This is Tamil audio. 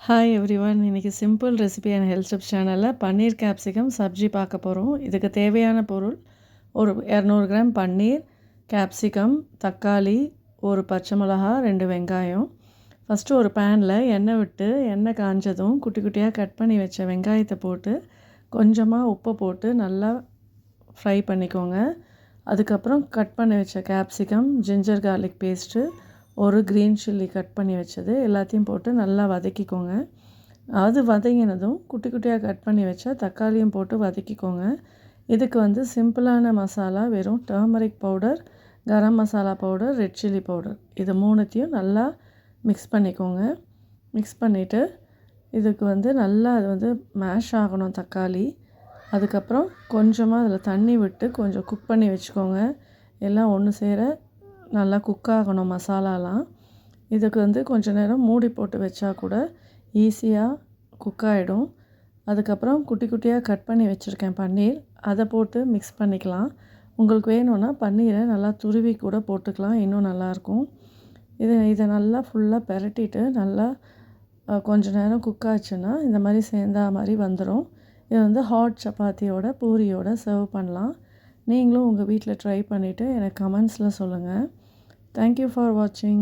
Hi everyone. இன்றைக்கி simple recipe and health tips சேனலில் பன்னீர் கேப்சிகம் சப்ஜி பார்க்க போகிறோம். இதுக்கு தேவையான பொருள் ஒரு 200 கிராம் பன்னீர், கேப்சிகம், தக்காளி, ஒரு பச்சை மிளகா, 2 வெங்காயம். ஃபஸ்ட்டு ஒரு பேனில் எண்ணெய் விட்டு எண்ணெய் காஞ்சதும் குட்டி குட்டியாக கட் பண்ணி வச்ச வெங்காயத்தை போட்டு கொஞ்சமாக உப்பு போட்டு நல்லா ஃப்ரை பண்ணிக்கோங்க. அதுக்கப்புறம் கட் பண்ணி வச்ச கேப்சிகம், ஜிஞ்சர் கார்லிக் பேஸ்ட்டு, ஒரு க்ரீன் சில்லி கட் பண்ணி வச்சது எல்லாத்தையும் போட்டு நல்லா வதக்கிக்கோங்க. அது வதங்கினதும் குட்டி குட்டியாக கட் பண்ணி வச்ச தக்காளியும் போட்டு வதக்கிக்கோங்க. இதுக்கு சிம்பிளான மசாலா வெறும் turmeric powder, garam masala powder, red chilli powder, இது மூணுத்தையும் நல்லா மிக்ஸ் பண்ணிக்கோங்க. மிக்ஸ் பண்ணிவிட்டு இதுக்கு நல்லா அது மேஷ் ஆகணும் தக்காளி. அதுக்கப்புறம் கொஞ்சமாக அதில் தண்ணி விட்டு கொஞ்சம் குக் பண்ணி வச்சுக்கோங்க. எல்லாம் ஒன்று சேர நல்லா குக் ஆகணும் மசாலாலாம். இதுக்கு கொஞ்ச நேரம் மூடி போட்டு வச்சா கூட ஈஸியாக குக் ஆகிடும். அதுக்கப்புறம் குட்டி குட்டியாக கட் பண்ணி வச்சுருக்கேன் பன்னீர், அதை போட்டு மிக்ஸ் பண்ணிக்கலாம். உங்களுக்கு வேணும்னா பன்னீரை நல்லா துருவி கூட போட்டுக்கலாம், இன்னும் நல்லாயிருக்கும். இதை நல்லா ஃபுல்லாக பெரட்டிட்டு நல்லா கொஞ்ச நேரம் குக் ஆச்சுன்னா இந்த மாதிரி சேர்ந்தா மாதிரி வந்துடும். இது ஹாட் சப்பாத்தியோட பூரியோட சர்வ் பண்ணலாம். நீங்களும் உங்கள் வீட்டில் ட்ரை பண்ணிவிட்டு எனக்கு கமெண்ட்ஸில் சொல்லுங்கள். தேங்க்யூ ஃபார் வாட்சிங்.